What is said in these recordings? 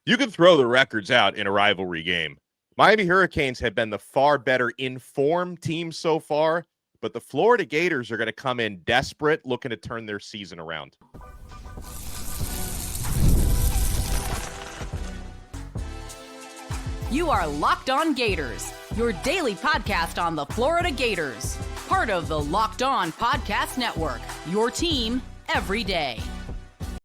You can throw the records out in a rivalry game. Miami Hurricanes have been the far better informed team so far, but the Florida Gators are going to come in desperate, looking to turn their season around. You are Locked On Gators, your daily podcast on the Florida Gators. Part of the Locked On Podcast Network, your team every day.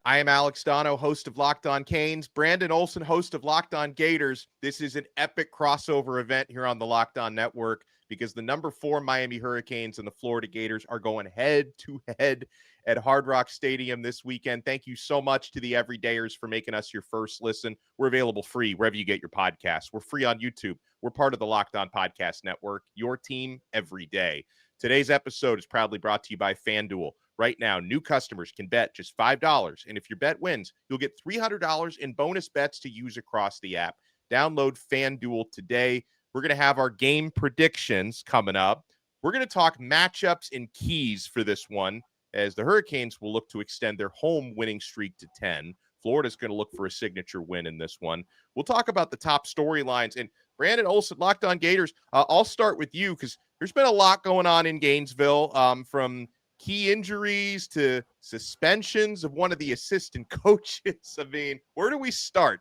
I am Alex Donno, host of Locked On Canes. Brandon Olsen, host of Locked On Gators. This is an epic crossover event here on the Locked On Network because the number 4 Miami Hurricanes and the Florida Gators are going head-to-head at Hard Rock Stadium this weekend. Thank you so much to the everydayers for making us your first listen. We're available free wherever you get your podcasts. We're free on YouTube. We're part of the Locked On Podcast Network, your team every day. Today's episode is proudly brought to you by FanDuel. Right now, new customers can bet just $5, and if your bet wins, you'll get $300 in bonus bets to use across the app. Download FanDuel today. We're going to have our game predictions coming up. We're going to talk matchups and keys for this one, as the Hurricanes will look to extend their home winning streak to 10. Florida's going to look for a signature win in this one. We'll talk about the top storylines. And Brandon Olsen, Locked On Gators, I'll start with you because there's been a lot going on in Gainesville, from key injuries to suspensions of one of the assistant coaches. I mean, where do we start?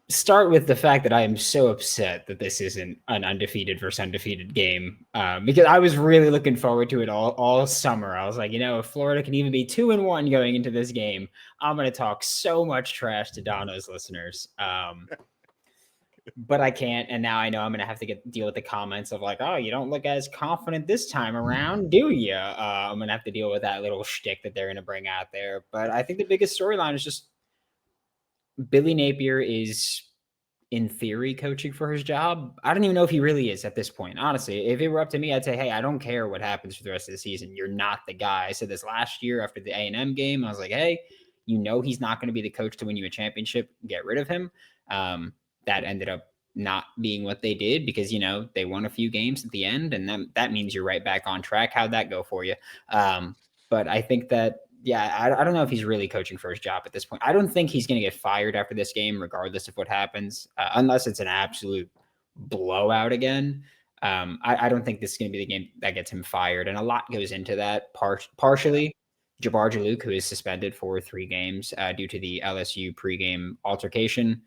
Start with the fact that I am so upset that this isn't an undefeated versus undefeated game, because I was really looking forward to it all summer. I was like, if Florida can even be 2-1 going into this game, I'm going to talk so much trash to Donno's listeners. But I can't, and now I know I'm going to have to deal with the comments of like, oh, you don't look as confident this time around, do you? I'm going to have to deal with that little shtick that they're going to bring out there. But I think the biggest storyline is just Billy Napier is, in theory, coaching for his job. I don't even know if he really is at this point. Honestly, if it were up to me, I'd say, hey, I don't care what happens for the rest of the season. You're not the guy. I said this last year after the A&M game. I was like, hey, he's not going to be the coach to win you a championship. Get rid of him. That ended up not being what they did because, they won a few games at the end, and that means you're right back on track. How'd that go for you? But I think that, I don't know if he's really coaching for his job at this point. I don't think he's going to get fired after this game, regardless of what happens, unless it's an absolute blowout again. I don't think this is going to be the game that gets him fired, and a lot goes into that. Partially, Jabbar Jalouk, who is suspended for 3 games due to the LSU pregame altercation,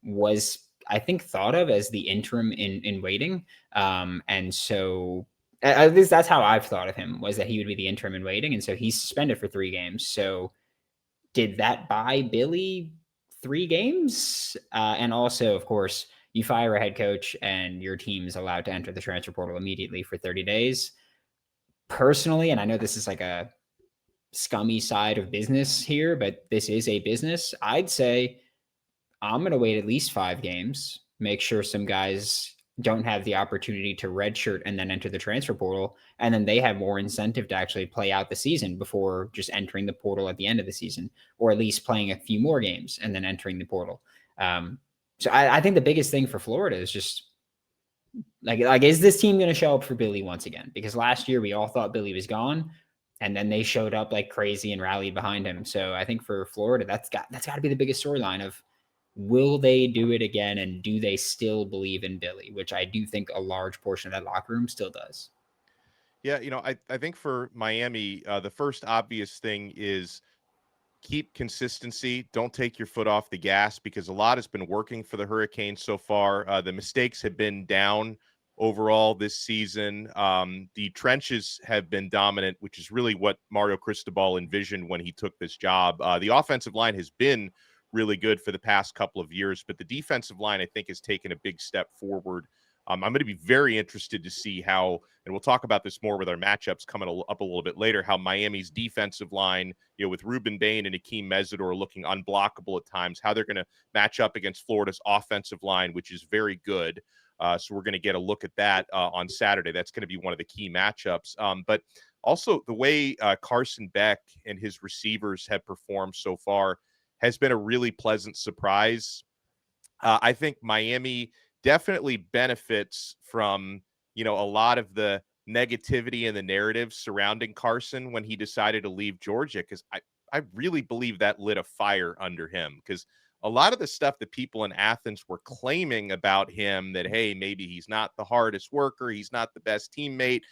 was, I think, thought of as the interim in waiting. And so at least that's how I've thought of him, was that he would be the interim in waiting. And so he's suspended for 3 games. So did that buy Billy 3 games? And also, of course, you fire a head coach and your team is allowed to enter the transfer portal immediately for 30 days. Personally, and I know this is like a scummy side of business here, but this is a business. I'd say I'm going to wait at least 5 games, make sure some guys don't have the opportunity to redshirt and then enter the transfer portal, and then they have more incentive to actually play out the season before just entering the portal at the end of the season, or at least playing a few more games and then entering the portal. So I think the biggest thing for Florida is just like is this team going to show up for Billy once again? Because last year we all thought Billy was gone, and then they showed up like crazy and rallied behind him. So I think for Florida, that's got to be the biggest storyline of, will they do it again, and do they still believe in Billy, which I do think a large portion of that locker room still does. Yeah, I think for Miami, the first obvious thing is keep consistency. Don't take your foot off the gas, because a lot has been working for the Hurricanes so far. The mistakes have been down overall this season. The trenches have been dominant, which is really what Mario Cristobal envisioned when he took this job. The offensive line has been really good for the past couple of years, but the defensive line, I think, has taken a big step forward. I'm going to be very interested to see how, and we'll talk about this more with our matchups coming up a little bit later, how Miami's defensive line, with Ruben Bain and Akeem Mesidor looking unblockable at times, how they're going to match up against Florida's offensive line, which is very good. So we're going to get a look at that on Saturday. That's going to be one of the key matchups. But also the way Carson Beck and his receivers have performed so far has been a really pleasant surprise. I think Miami definitely benefits from, a lot of the negativity and the narrative surrounding Carson when he decided to leave Georgia, because I really believe that lit a fire under him. Because a lot of the stuff that people in Athens were claiming about him, that, hey, maybe he's not the hardest worker, he's not the best teammate.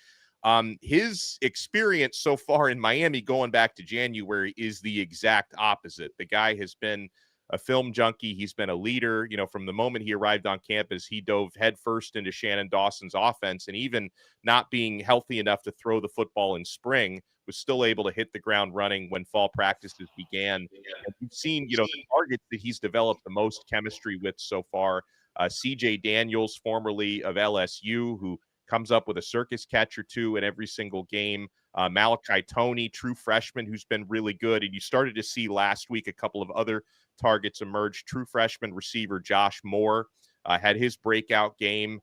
His experience so far in Miami going back to January is the exact opposite. The guy has been a film junkie. He's been a leader. From the moment he arrived on campus, he dove headfirst into Shannon Dawson's offense, and even not being healthy enough to throw the football in spring, was still able to hit the ground running when fall practices began. And you've seen, the targets that he's developed the most chemistry with so far. CJ Daniels, formerly of LSU, who comes up with a circus catch or two in every single game. Malachi Toney, true freshman, who's been really good. And you started to see last week a couple of other targets emerge. True freshman receiver Josh Moore had his breakout game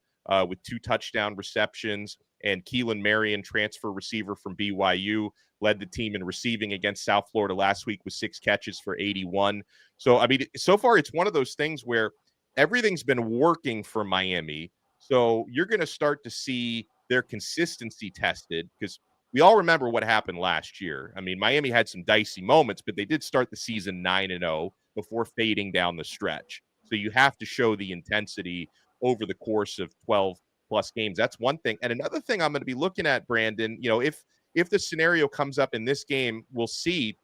with 2 touchdown receptions. And Keelan Marion, transfer receiver from BYU, led the team in receiving against South Florida last week with 6 catches for 81. So, I mean, so far it's one of those things where everything's been working for Miami. So you're going to start to see their consistency tested, because we all remember what happened last year. I mean, Miami had some dicey moments, but they did start the season 9-0 before fading down the stretch. So you have to show the intensity over the course of 12 plus games. That's one thing. And another thing I'm going to be looking at, Brandon, if the scenario comes up in this game, we'll see.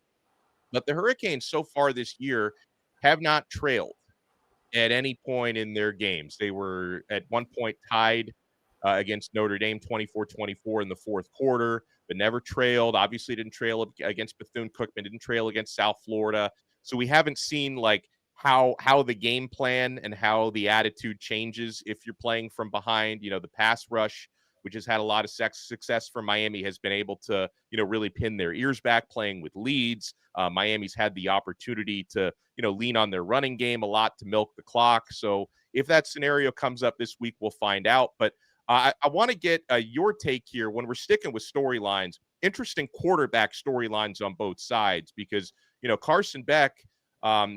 But the Hurricanes so far this year have not trailed at any point in their games. They were at one point tied against Notre Dame 24-24 in the fourth quarter, but never trailed. Obviously didn't trail against Bethune-Cookman, didn't trail against South Florida. So we haven't seen how the game plan and how the attitude changes if you're playing from behind. The pass rush, which has had a lot of success for Miami, has been able to, really pin their ears back playing with leads. Miami's had the opportunity to, lean on their running game a lot to milk the clock. So if that scenario comes up this week, we'll find out. But I want to get your take here when we're sticking with storylines. Interesting quarterback storylines on both sides, because, Carson Beck,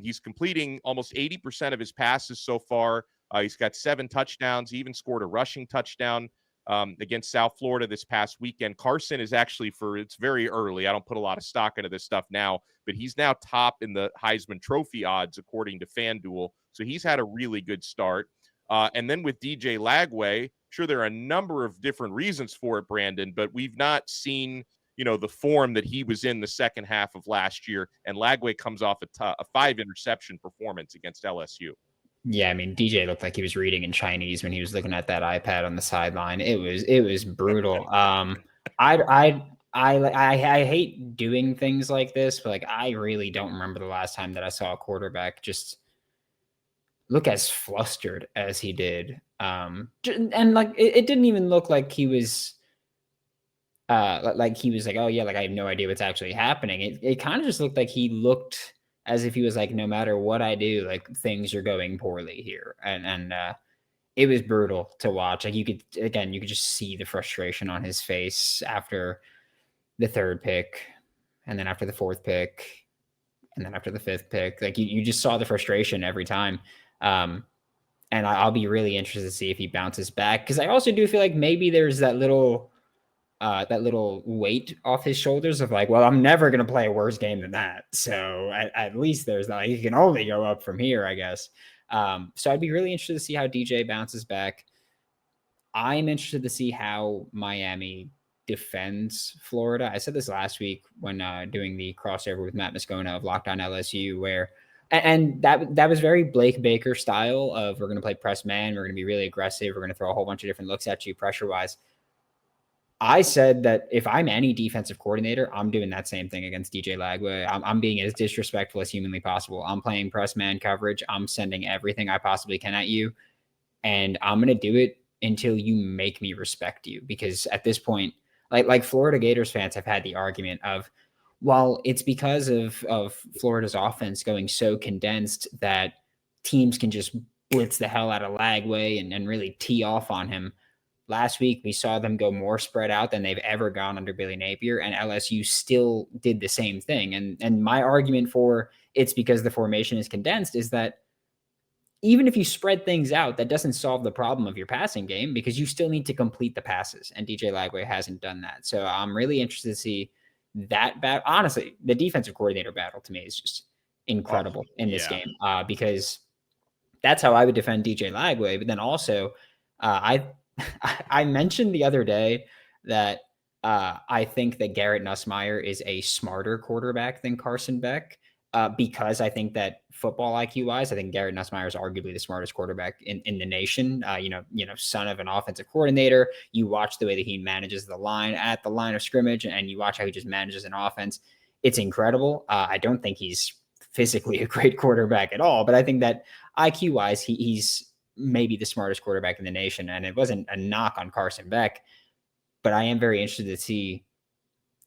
he's completing almost 80% of his passes so far. He's got 7 touchdowns. He even scored a rushing touchdown against South Florida this past weekend. Carson is actually, it's very early, I don't put a lot of stock into this stuff now, but he's now top in the Heisman Trophy odds according to FanDuel. So he's had a really good start. And then with DJ Lagway, sure, there are a number of different reasons for it, Brandon, but we've not seen, the form that he was in the second half of last year. And Lagway comes off a 5 interception performance against LSU. Yeah, I mean, DJ looked like he was reading in Chinese when he was looking at that iPad on the sideline. It was brutal. I hate doing things like this, but I really don't remember the last time that I saw a quarterback just look as flustered as he did. And it didn't even look like he was oh yeah, I have no idea what's actually happening. It kind of just looked like he looked as if he was no matter what I do, things are going poorly here. And it was brutal to watch. You could just see the frustration on his face after the 3rd pick, and then after the 4th pick, and then after the 5th pick. You just saw the frustration every time. And I'll be really interested to see if he bounces back, because I also do feel like maybe there's that little weight off his shoulders of well, I'm never going to play a worse game than that. So at least there's that. He can only go up from here, I guess. So I'd be really interested to see how DJ bounces back. I'm interested to see how Miami defends Florida. I said this last week when doing the crossover with Matt Moscona of Locked On LSU, where and that was very Blake Baker style of, we're going to play press man, we're going to be really aggressive, we're going to throw a whole bunch of different looks at you pressure wise. I said that if I'm any defensive coordinator, I'm doing that same thing against DJ Lagway. I'm being as disrespectful as humanly possible. I'm playing press man coverage. I'm sending everything I possibly can at you, and I'm going to do it until you make me respect you. Because at this point, like Florida Gators fans have had the argument of, well, it's because of Florida's offense going so condensed that teams can just blitz the hell out of Lagway and really tee off on him. Last week, we saw them go more spread out than they've ever gone under Billy Napier, and LSU still did the same thing. And my argument for it's because the formation is condensed is that even if you spread things out, that doesn't solve the problem of your passing game, because you still need to complete the passes, and DJ Lagway hasn't done that. So I'm really interested to see that battle. Honestly, the defensive coordinator battle to me is just incredible in this yeah. game, because that's how I would defend DJ Lagway. But then also, I I mentioned the other day that I think that Garrett Nussmeier is a smarter quarterback than Carson Beck, because I think that football IQ wise, I think Garrett Nussmeier is arguably the smartest quarterback in the nation. Son of an offensive coordinator. You watch the way that he manages the line at the line of scrimmage, and you watch how he just manages an offense. It's incredible. I don't think he's physically a great quarterback at all, but I think that IQ wise, he's maybe the smartest quarterback in the nation. And it wasn't a knock on Carson Beck, but I am very interested to see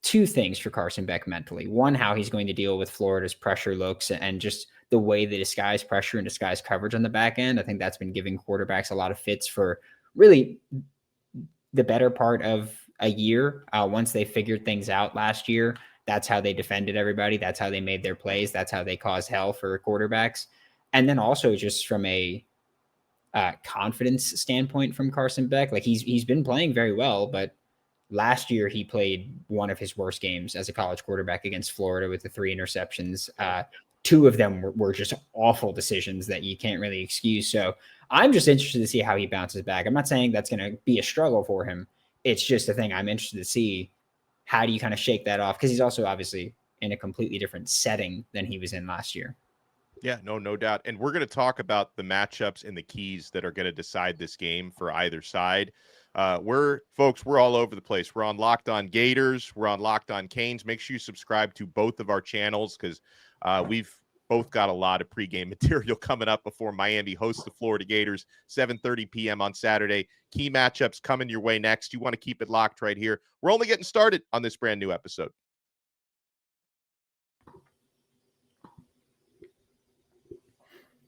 two things for Carson Beck mentally. One, how he's going to deal with Florida's pressure looks and just the way they disguise pressure and disguise coverage on the back end. I think that's been giving quarterbacks a lot of fits for really the better part of a year. Once they figured things out last year, that's how they defended everybody. That's how they made their plays. That's how they caused hell for quarterbacks. And then also just from a confidence standpoint from Carson Beck, like he's been playing very well, but last year he played one of his worst games as a college quarterback against Florida with the 3 interceptions. Two of them were just awful decisions that you can't really excuse. So I'm just interested to see how he bounces back. I'm not saying that's going to be a struggle for him. It's just a thing I'm interested to see. How do you kind of shake that off? Because he's also obviously in a completely different setting than he was in last year. Yeah, no doubt. And we're going to talk about the matchups and the keys that are going to decide this game for either side. We're all over the place. We're on Locked On Gators. We're on Locked On Canes. Make sure you subscribe to both of our channels because we've both got a lot of pregame material coming up before Miami hosts the Florida Gators, 7:30 p.m. on Saturday. Key matchups coming your way next. You want to keep it locked right here. We're only getting started on this brand new episode.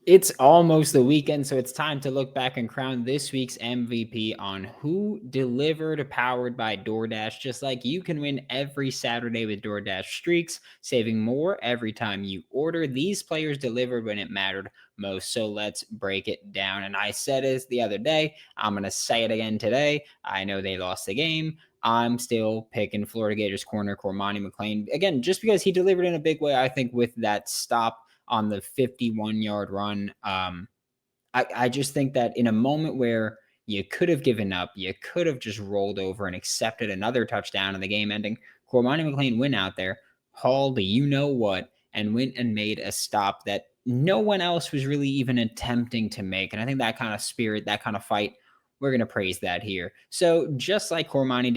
It's almost the weekend, so it's time to look back and crown this week's MVP on Who Delivered, powered by DoorDash. Just like you can win every Saturday with DoorDash Streaks, saving more every time you order. These players delivered when it mattered most, so let's break it down. And I said it the other day. I'm going to say it again today. I know they lost the game. I'm still picking Florida Gators corner Cormani McClain. Again, just because he delivered in a big way, I think, with that stop on the 51-yard run. I just think that in a moment where you could have given up, you could have just rolled over and accepted another touchdown in the game ending, Cormani McClain went out there, hauled you-know-what, and went and made a stop that no one else was really even attempting to make. And I think that kind of spirit, that kind of fight, we're going to praise that here. So just like Cormani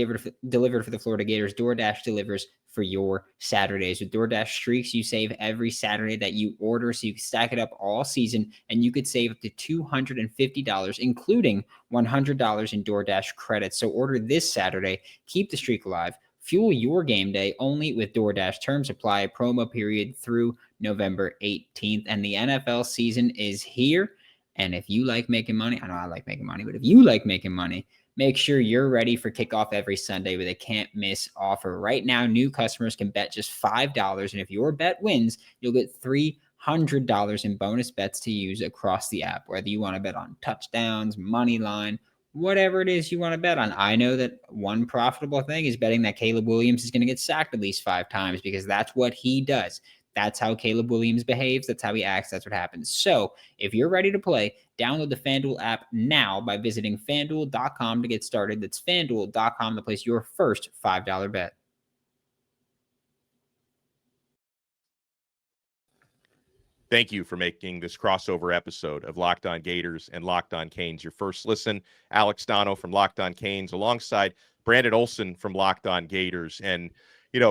delivered for the Florida Gators, DoorDash delivers for your Saturdays. With DoorDash Streaks, you save every Saturday that you order, so you can stack it up all season, and you could save up to $250, including $100 in DoorDash credits. So order this Saturday, keep the streak alive, fuel your game day only with DoorDash. Terms apply, promo period through November 18th, and the NFL season is here. And if you like making money, I know I like making money, but if you like making money, make sure you're ready for kickoff every Sunday with a can't-miss offer. Right now, new customers can bet just $5, and if your bet wins, you'll get $300 in bonus bets to use across the app, whether you want to bet on touchdowns, money line, whatever it is you want to bet on. I know that one profitable thing is betting that Caleb Williams is going to get sacked at least 5 times because that's what he does. That's how Caleb Williams behaves. That's how he acts. That's what happens. So if you're ready to play, download the FanDuel app now by visiting FanDuel.com to get started. That's FanDuel.com to place your first $5 bet. Thank you for making this crossover episode of Locked On Gators and Locked On Canes your first listen. Alex Donno from Locked On Canes alongside Brandon Olsen from Locked On Gators. And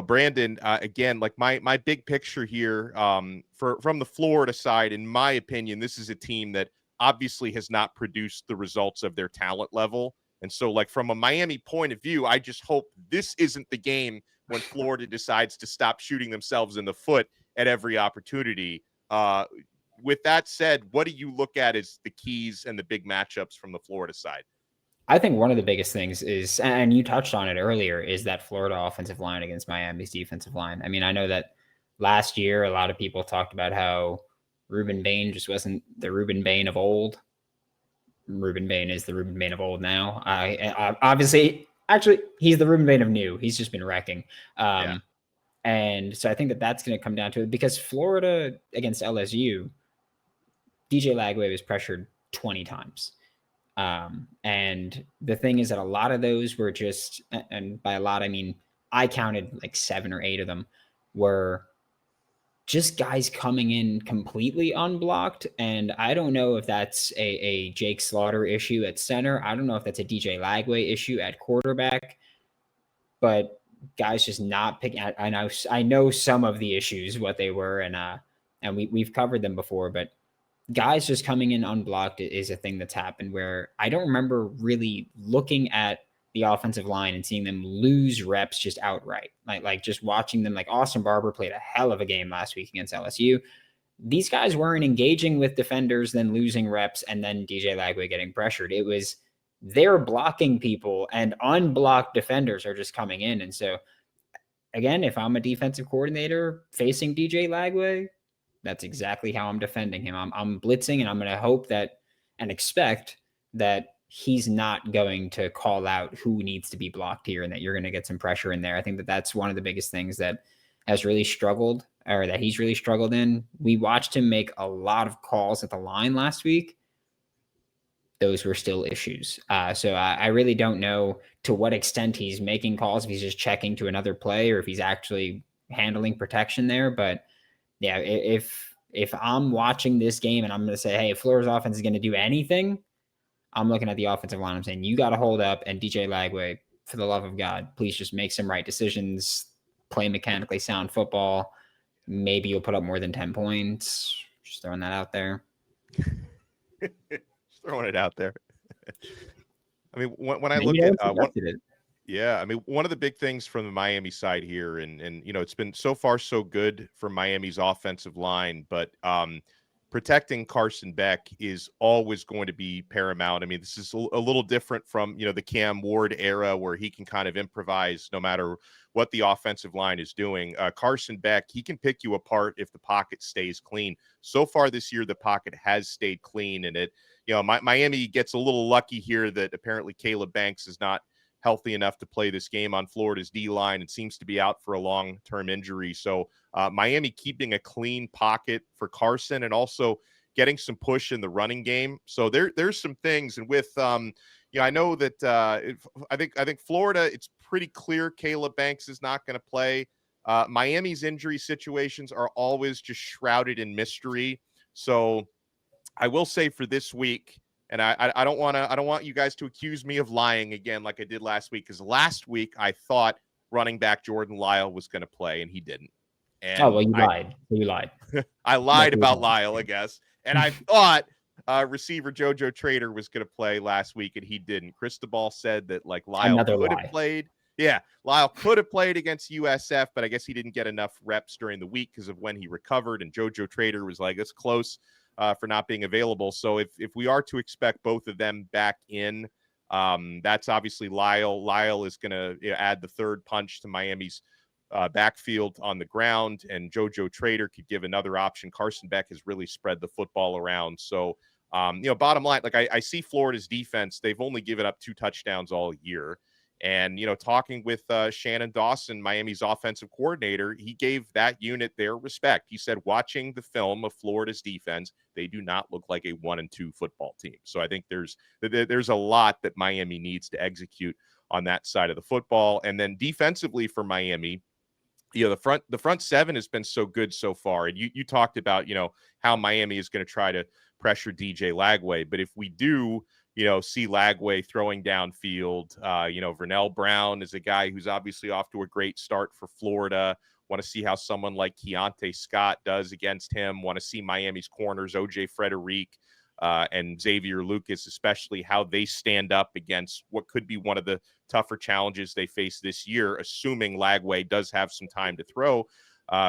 Brandon, again, like my big picture here from the Florida side, in my opinion, this is a team that obviously has not produced the results of their talent level. And so, like, from a Miami point of view, I just hope this isn't the game when Florida decides to stop shooting themselves in the foot at every opportunity. With that said, what do you look at as the keys and the big matchups from the Florida side? I think one of the biggest things is, and you touched on it earlier, is that Florida offensive line against Miami's defensive line. I mean, I know that last year, a lot of people talked about how Ruben Bain just wasn't the Ruben Bain of old. Ruben Bain is the Ruben Bain of old now. Obviously, actually, he's the Ruben Bain of new. He's just been wrecking. And And so I think that that's going to come down to it because Florida against LSU, DJ Lagway was pressured 20 times. And the thing is that a lot of those were just, and by a lot, I mean, I counted like 7 or 8 of them were just guys coming in completely unblocked. And I don't know if that's a Jake Slaughter issue at center. I don't know if that's a DJ Lagway issue at quarterback, but guys just not picking. I know some of the issues, what they were, and we've covered them before, but guys just coming in unblocked is a thing that's happened where I don't remember really looking at the offensive line and seeing them lose reps just outright. Like just watching them, like Austin Barber played a hell of a game last week against LSU. These guys weren't engaging with defenders, then losing reps, and then DJ Lagway getting pressured. It was they're blocking people and unblocked defenders are just coming in. And so again, if I'm a defensive coordinator facing DJ Lagway, that's exactly how I'm defending him. I'm blitzing, and I'm going to hope that and expect that he's not going to call out who needs to be blocked here and that you're going to get some pressure in there. I think that that's one of the biggest things that has really struggled, or that he's really struggled in. We watched him make a lot of calls at the line last week. Those were still issues. So I really don't know to what extent he's making calls, if he's just checking to another play or if he's actually handling protection there. But yeah, if I'm watching this game and I'm going to say, hey, if Florida's offense is going to do anything, I'm looking at the offensive line. I'm saying, you got to hold up, and DJ Lagway, for the love of God, please just make some right decisions, play mechanically sound football. Maybe you'll put up more than 10 points. Just throwing that out there. Just throwing it out there. I mean, when I Maybe look at it. I mean, one of the big things from the Miami side here, and you know, it's been so far so good for Miami's offensive line, but protecting Carson Beck is always going to be paramount. I mean, this is a little different from, you know, the Cam Ward era where he can kind of improvise no matter what the offensive line is doing. Carson Beck, he can pick you apart if the pocket stays clean. So far this year, the pocket has stayed clean, and it, you know, Miami gets a little lucky here that apparently Caleb Banks is not healthy enough to play this game on Florida's D-line and seems to be out for a long-term injury. So Miami keeping a clean pocket for Carson and also getting some push in the running game. So there's some things. And with, you know, I know that I think Florida, it's pretty clear Caleb Banks is not going to play. Miami's injury situations are always just shrouded in mystery. So I will say for this week, and I don't want you guys to accuse me of lying again like I did last week, because last week I thought running back Jordan Lyle was going to play and he didn't. And You lied. You lied. I lied about Lyle, I guess. And I thought receiver JoJo Trader was going to play last week and he didn't. Cristobal said that like Lyle could have played. Yeah, Lyle could have played against USF, but I guess he didn't get enough reps during the week because of when he recovered. And JoJo Trader was like, it's close for not being available. So if we are to expect both of them back in, that's obviously Lyle. Lyle is going to add the third punch to Miami's backfield on the ground, and JoJo Trader could give another option. Carson Beck has really spread the football around. So, you know, bottom line, like I see Florida's defense, they've only given up 2 touchdowns all year. And, you know, talking with Shannon Dawson, Miami's offensive coordinator, he gave that unit their respect. He said, watching the film of Florida's defense, they do not look like a 1-2 football team. So I think there's a lot that Miami needs to execute on that side of the football. And then defensively for Miami, you know, the front seven has been so good so far. And you talked about, you know, how Miami is going to try to pressure DJ Lagway. But if we do, you know, see Lagway throwing downfield, you know, Vernell Brown is a guy who's obviously off to a great start for Florida. Want to see how someone like Keontae Scott does against him. Want to see Miami's corners, OJ Frederic and Xavier Lucas, especially how they stand up against what could be one of the tougher challenges they face this year, assuming Lagway does have some time to throw.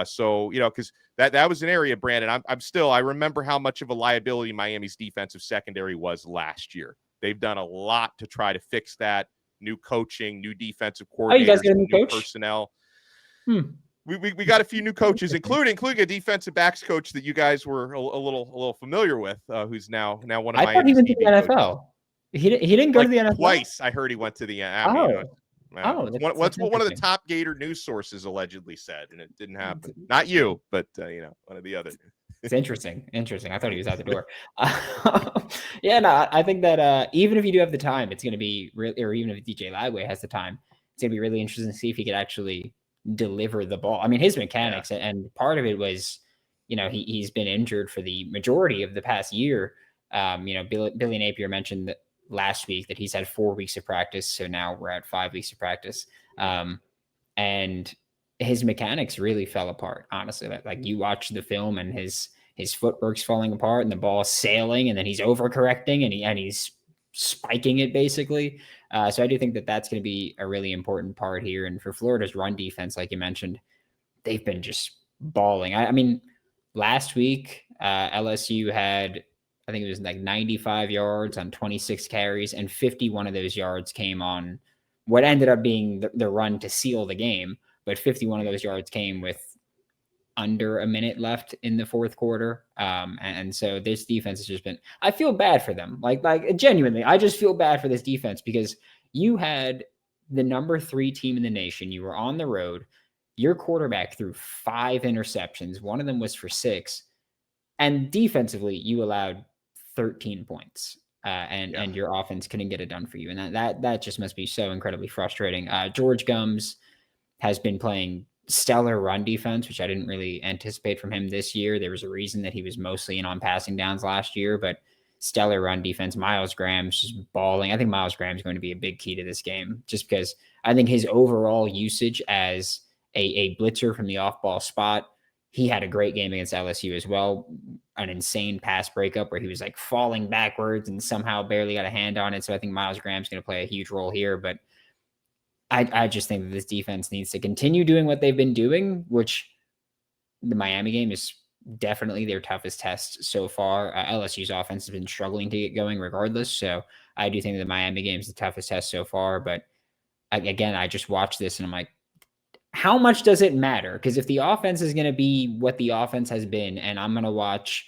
So, you know, because that was an area, Brandon, I remember how much of a liability Miami's defensive secondary was last year. They've done a lot to try to fix that. New coaching, new defensive coordinators, you guys got a new coach? Personnel. We got a few new coaches, including a defensive backs coach that you guys were a little familiar with, who's now one of my. I thought he went to the NFL. He didn't go to the NFL twice. I heard he went to the NFL. Oh, What's that's what one of the interesting. top Gator news sources allegedly said, and it didn't happen. Not you, but one of the other. It's interesting. Interesting. I thought he was out the door. Yeah, no, I think that even if you do have the time, it's going to be really, or even if DJ Lagway has the time, it's going to be really interesting to see if he could actually deliver the ball. I mean, his mechanics, and part of it was, he's been injured for the majority of the past year. Billy Napier mentioned that last week that he's had 4 weeks of practice. So now we're at 5 weeks of practice. And his mechanics really fell apart, honestly. Like you watch the film and his footwork's falling apart and the ball's sailing and then he's overcorrecting and he's spiking it basically. So I do think that that's going to be a really important part here. And for Florida's run defense, like you mentioned, they've been just balling. I mean, last week, LSU had, I think it was like 95 yards on 26 carries, and 51 of those yards came on what ended up being the run to seal the game. But 51 of those yards came with under a minute left in the fourth quarter. And so this defense has just been, I feel bad for them. Like genuinely, I just feel bad for this defense because you had the number 3 team in the nation. You were on the road. Your quarterback threw 5 interceptions. One of them was for 6. And defensively, you allowed 13 points. And your offense couldn't get it done for you. And that just must be so incredibly frustrating. George Gums has been playing stellar run defense, which I didn't really anticipate from him this year. There was a reason that he was mostly in on passing downs last year, but stellar run defense. Miles Graham's just balling. I think Miles Graham's going to be a big key to this game just because I think his overall usage as a blitzer from the off-ball spot, he had a great game against LSU as well. An insane pass breakup where he was like falling backwards and somehow barely got a hand on it. So I think Miles Graham's going to play a huge role here, but I just think that this defense needs to continue doing what they've been doing, which the Miami game is definitely their toughest test so far. LSU's offense has been struggling to get going regardless. So I do think the Miami game is the toughest test so far. But again, I just watched this and I'm like, how much does it matter? Because if the offense is going to be what the offense has been, and I'm going to watch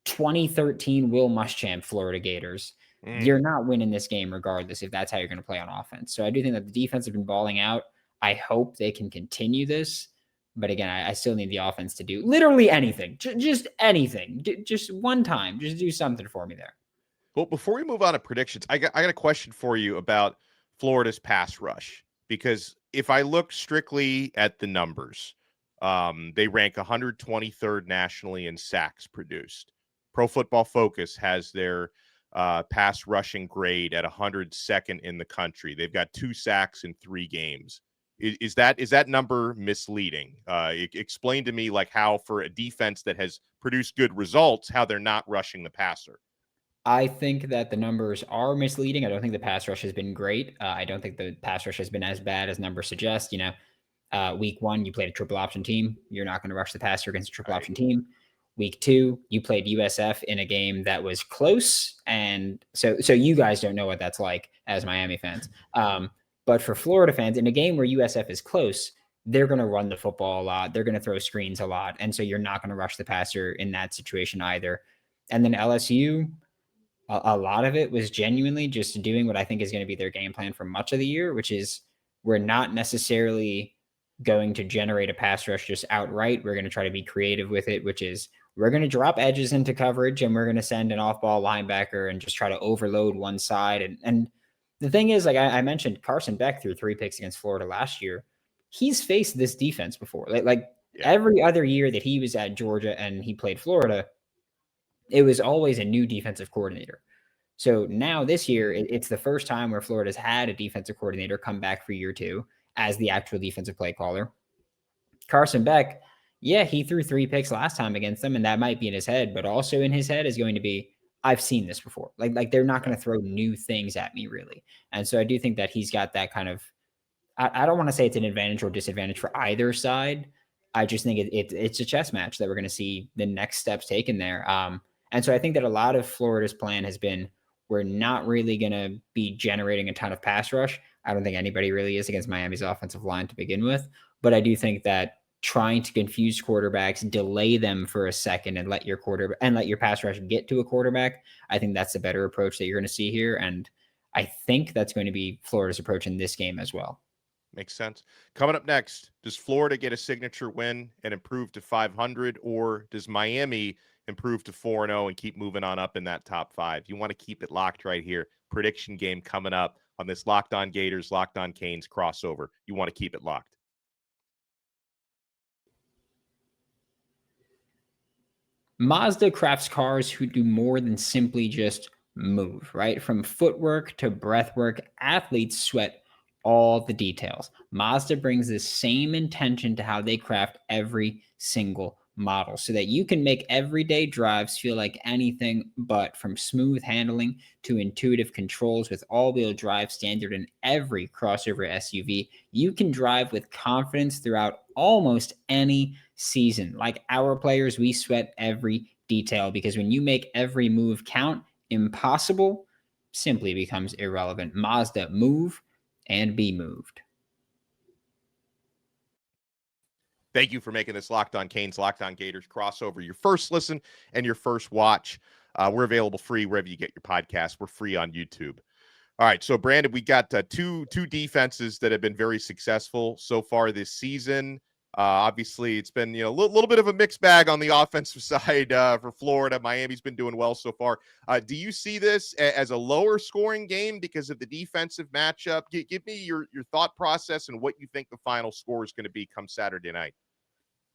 2013 Will Muschamp Florida Gators, you're not winning this game regardless if that's how you're going to play on offense. So I do think that the defense have been balling out. I hope they can continue this. But again, I still need the offense to do literally anything, just anything, just one time, just do something for me there. Well, before we move on to predictions, I got a question for you about Florida's pass rush, because if I look strictly at the numbers, they rank 123rd nationally in sacks produced. Pro Football Focus has their pass rushing grade at 102nd in the country. They've got 2 sacks in 3 games. Is that number misleading? Explain to me like how for a defense that has produced good results, how they're not rushing the passer. I think that the numbers are misleading. I don't think the pass rush has been great. I don't think the pass rush has been as bad as numbers suggest. Week 1, you played a triple option team. You're not going to rush the passer against a triple option team. Week 2, you played USF in a game that was close. And so you guys don't know what that's like as Miami fans. But for Florida fans, in a game where USF is close, they're going to run the football a lot. They're going to throw screens a lot. And so you're not going to rush the passer in that situation either. And then LSU, a lot of it was genuinely just doing what I think is going to be their game plan for much of the year, which is we're not necessarily going to generate a pass rush just outright. We're going to try to be creative with it, which is we're going to drop edges into coverage and we're going to send an off-ball linebacker and just try to overload one side. And the thing is, like I mentioned, Carson Beck threw 3 picks against Florida last year. He's faced this defense before. Every other year that he was at Georgia and he played Florida, it was always a new defensive coordinator. So now this year, it's the first time where Florida's had a defensive coordinator come back for year 2 as the actual defensive play caller. Carson Beck, yeah, he threw 3 picks last time against them, and that might be in his head, but also in his head is going to be, I've seen this before. Like they're not going to throw new things at me, really. And so I do think that he's got that kind of, I don't want to say it's an advantage or disadvantage for either side. I just think it's a chess match that we're going to see the next steps taken there. And so I think that a lot of Florida's plan has been, we're not really going to be generating a ton of pass rush. I don't think anybody really is against Miami's offensive line to begin with. But I do think that trying to confuse quarterbacks, delay them for a second and let your pass rush get to a quarterback, I think that's the better approach that you're going to see here. And I think that's going to be Florida's approach in this game as well. Makes sense. Coming up next, does Florida get a signature win and improve to 500, or does Miami improve to 4-0 and keep moving on up in that top 5? You want to keep it locked right here. Prediction game coming up on this Locked On Gators, Locked On Canes crossover. You want to keep it locked. Mazda crafts cars who do more than simply just move, right? From footwork to breathwork, athletes sweat all the details. Mazda brings the same intention to how they craft every single model so that you can make everyday drives feel like anything but, from smooth handling to intuitive controls. With all-wheel drive standard in every crossover SUV, you can drive with confidence throughout almost any season. Like our players, we sweat every detail, because when you make every move count, impossible simply becomes irrelevant. Mazda, move and be moved. Thank you for making this Locked On Canes, Locked On Gators crossover your first listen and your first watch. We're available free wherever you get your podcasts. We're free on YouTube. All right, so Brandon, we got two defenses that have been very successful so far this season. Obviously, it's been a little bit of a mixed bag on the offensive side for Florida. Miami's been doing well so far. Do you see this as a lower scoring game because of the defensive matchup? Give me your thought process and what you think the final score is going to be come Saturday night.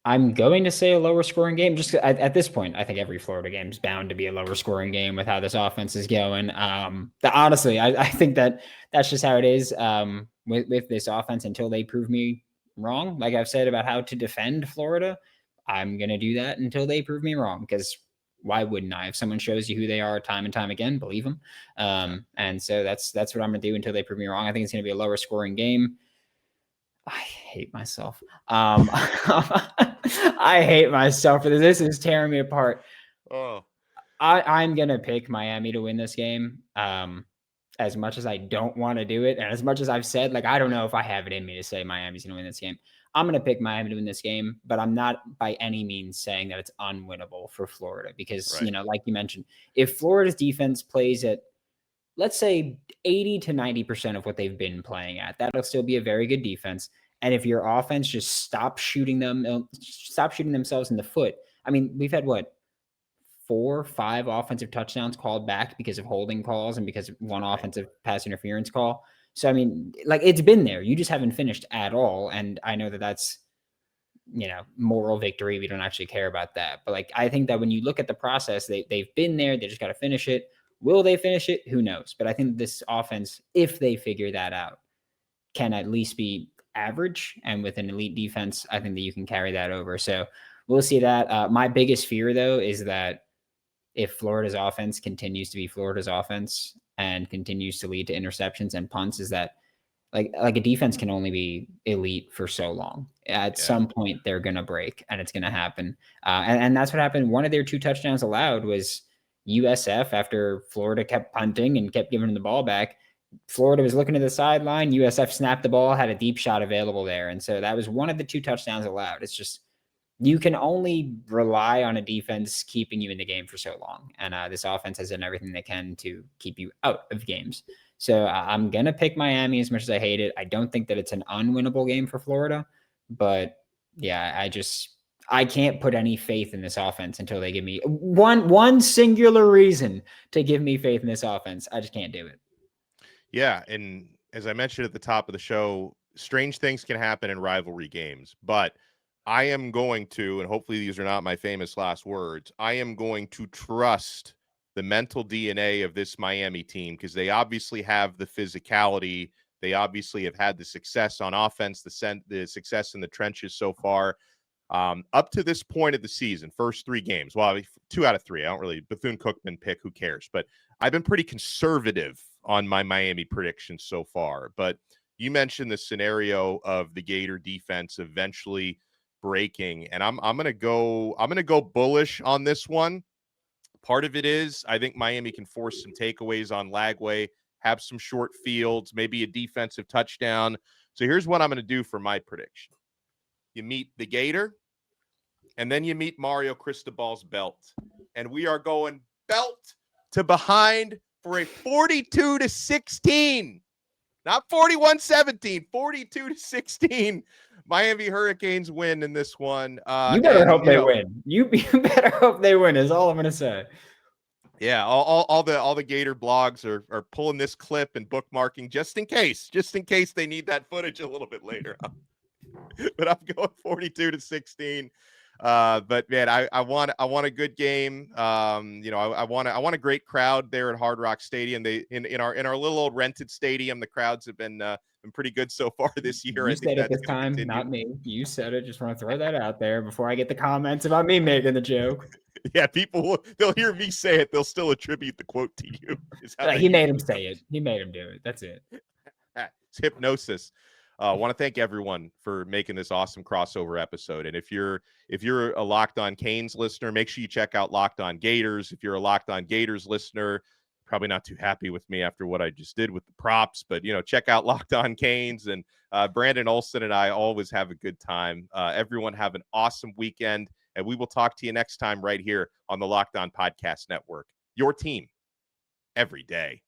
I'm going to say a lower scoring game. Just at this point, I think every Florida game is bound to be a lower scoring game with how this offense is going. Honestly, I think that's just how it is with this offense until they prove me wrong. Like I've said about how to defend Florida, I'm going to do that until they prove me wrong, because why wouldn't I? If someone shows you who they are time and time again, believe them. And so that's what I'm going to do until they prove me wrong. I think it's going to be a lower scoring game. I hate myself. I hate myself for this. This is tearing me apart. Oh, I'm going to pick Miami to win this game. As much as I don't want to do it, and as much as I've said, like, I don't know if I have it in me to say Miami's going to win this game. I'm going to pick Miami to win this game, but I'm not by any means saying that it's unwinnable for Florida, because, right. like you mentioned, if Florida's defense plays at, let's say, 80 to 90% of what they've been playing at, that'll still be a very good defense. And if your offense just stop shooting themselves in the foot. I mean, we've had 4 or 5 offensive touchdowns called back because of holding calls and because of one offensive pass interference call. So, I mean, like, it's been there. You just haven't finished at all. And I know that that's, moral victory. We don't actually care about that. But, like, I think that when you look at the process, they've been there. They just got to finish it. Will they finish it? Who knows? But I think this offense, if they figure that out, can at least be average. And with an elite defense, I think that you can carry that over. So we'll see that. My biggest fear, though, is that if Florida's offense continues to be Florida's offense and continues to lead to interceptions and punts, is that like a defense can only be elite for so long. At some point, they're going to break, and it's going to happen. And that's what happened. One of their 2 touchdowns allowed was USF after Florida kept punting and kept giving them the ball back. Florida was looking to the sideline. USF snapped the ball, had a deep shot available there. And so that was one of the 2 touchdowns allowed. It's just, you can only rely on a defense keeping you in the game for so long. And this offense has done everything they can to keep you out of games. So I'm going to pick Miami as much as I hate it. I don't think that it's an unwinnable game for Florida. But yeah, I can't put any faith in this offense until they give me one singular reason to give me faith in this offense. I just can't do it. Yeah, and as I mentioned at the top of the show, strange things can happen in rivalry games, but I am going to, and hopefully these are not my famous last words, I am going to trust the mental DNA of this Miami team, because they obviously have the physicality. They obviously have had the success on offense, the success in the trenches so far. Up to this point of the season, first 3 games, well, 2 out of 3, I don't really Bethune-Cookman pick, who cares? But I've been pretty conservative on my Miami predictions so far. But you mentioned the scenario of the Gator defense eventually breaking, and I'm gonna go bullish on this one. Part of it is I think Miami can force some takeaways on Lagway, have some short fields, maybe a defensive touchdown. So here's what I'm going to do for my prediction. You meet the Gator, and then you meet Mario Cristobal's belt. And we are going belt to behind for a 42-16, not 41-17, 42-16 Miami Hurricanes win in this one. You better hope they win. You better hope they win is all I'm going to say. Yeah, all the Gator blogs are pulling this clip and bookmarking just in case they need that footage a little bit later. But I'm going 42-16. But man, I want a good game. I want a great crowd there at Hard Rock Stadium. They in our little old rented stadium, the crowds have been pretty good so far this year. You said it this time, not me. You said it. Just want to throw that out there before I get the comments about me making the joke. Yeah, they'll hear me say it. They'll still attribute the quote to you. He made him say it. He made him do it. That's it. It's hypnosis. I want to thank everyone for making this awesome crossover episode. And if you're a Locked On Canes listener, make sure you check out Locked On Gators. If you're a Locked On Gators listener, probably not too happy with me after what I just did with the props, but check out Locked On Canes. And Brandon Olsen and I always have a good time. Everyone have an awesome weekend, and we will talk to you next time right here on the Locked On Podcast Network. Your team every day.